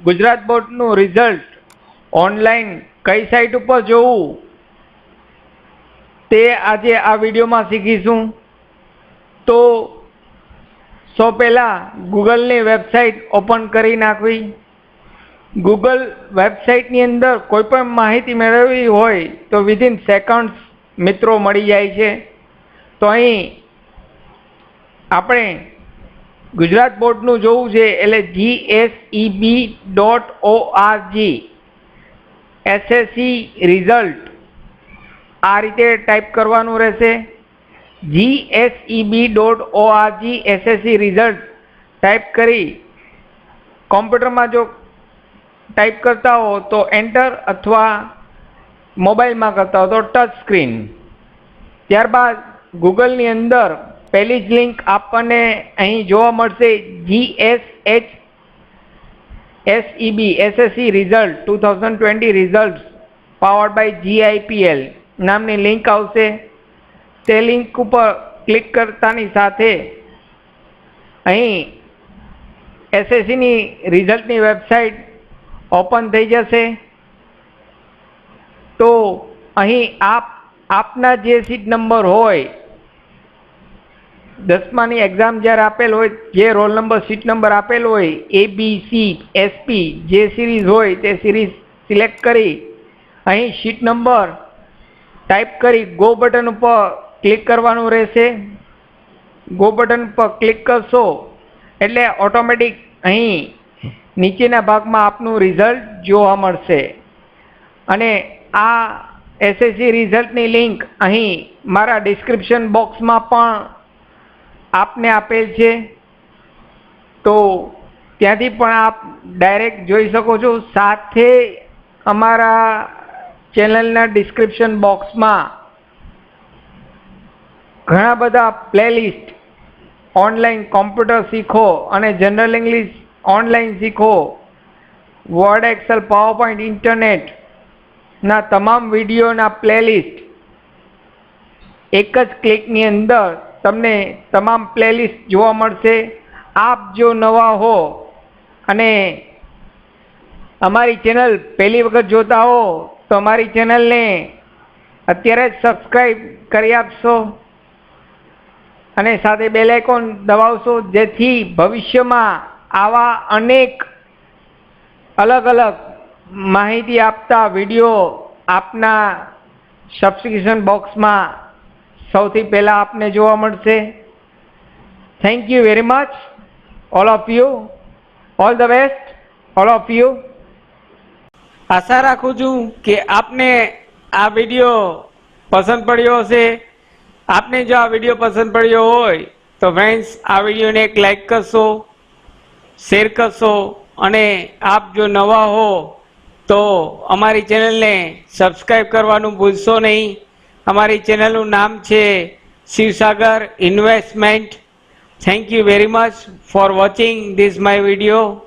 ગુજરાત બોર્ડનું result online કઈ site ઉપર જોવું તે આજે આ વિડીયોમાં શીખીશું। તો સૌ પહેલાં ગૂગલની વેબસાઇટ ઓપન કરી નાખવી। ગૂગલ વેબસાઇટની અંદર કોઈ પણ માહિતી મેળવવી હોય તો વિધિન સેકન્ડ્સ મિત્રો મળી જાય છે। તો અહીં આપણે ગુજરાત બોર્ડનું જોવું છે એટલે GSEB.org SSC રિઝલ્ટ આ રીતે ટાઈપ કરવાનું રહેશે। GSEB.org SSC રિઝલ્ટ ટાઈપ કરી કોમ્પ્યુટરમાં જો ટાઈપ કરતા હો તો એન્ટર અથવા મોબાઈલમાં કરતા હો તો ટચ સ્ક્રીન। ત્યારબાદ ગૂગલની અંદર પહેલી જ લિંક આપણને અહીં જોવા મળશે GSEB SSC result 2020 result powered by GIPL નામની લિંક આવશે। તે લિંક ઉપર ક્લિક કરતાની સાથે અહીં SSCની રિઝલ્ટની વેબસાઇટ ઓપન થઈ જશે। તો અહીં આપના જે સીટ નંબર હોય 10માની એક્ઝામ જ્યારે આપેલ હોય જે રોલ નંબર સીટ નંબર આપેલ હોય ABC SP જે સિરીઝ હોય તે સિરીઝ સિલેક્ટ કરી અહીં સીટ નંબર ટાઈપ કરી ગો બટન ઉપર ક્લિક કરવાનું રહેશે। ગો બટન પર ક્લિક કરશો એટલે ઓટોમેટિક અહીં નીચેના ભાગમાં આપનું રિઝલ્ટ જોવા મળશે। અને આ SSC રિઝલ્ટની લિંક અહીં મારા ડિસ્ક્રિપ્શન બોક્સમાં પણ આપને આપેલ છે। તો ત્યાંથી પણ આપ ડાયરેક્ટ જોઈ શકો છો। સાથે અમારા ચેનલના ડિસ્ક્રિપ્શન બોક્સમાં ઘણા બધા પ્લેલિસ્ટ ઓનલાઈન કોમ્પ્યુટર શીખો અને જનરલ ઇંગ્લિશ ઓનલાઈન શીખો વર્ડ એક્સેલ પાવરપોઈન્ટ ઇન્ટરનેટના તમામ વિડીયોના પ્લેલિસ્ટ એક જ ક્લિકની અંદર તમને તમામ પ્લેલિસ્ટ જોવા મળશે। આપ જો નવા હો અને અમારી ચેનલ પહેલી વખત જોતા હો તો અમારી ચેનલને અત્યારે જ સબસ્ક્રાઈબ કરી આપશો અને સાથે બેલ આઇકોન દબાવશો જેથી ભવિષ્યમાં આવા અનેક અલગ અલગ માહિતી આપતા વિડીયો આપના સબસ્ક્રિપ્શન બોક્સમાં સૌથી પહેલાં આપને જોવા મળશે। Thank you very much all of you, all the best all of you. આશા રાખું છું કે આપને આ વિડીયો પસંદ પડ્યો હશે। આપને જો આ વિડીયો પસંદ પડ્યો હોય તો ફ્રેન્ડ્સ આ વિડીયોને એક લાઈક કરશો, શેર કરશો અને આપ જો નવા હો તો અમારી ચેનલને સબસ્ક્રાઈબ કરવાનું ભૂલશો નહીં। અમારી ચેનલનું નામ છે Shivsagar investment. Thank you very much for watching this my video.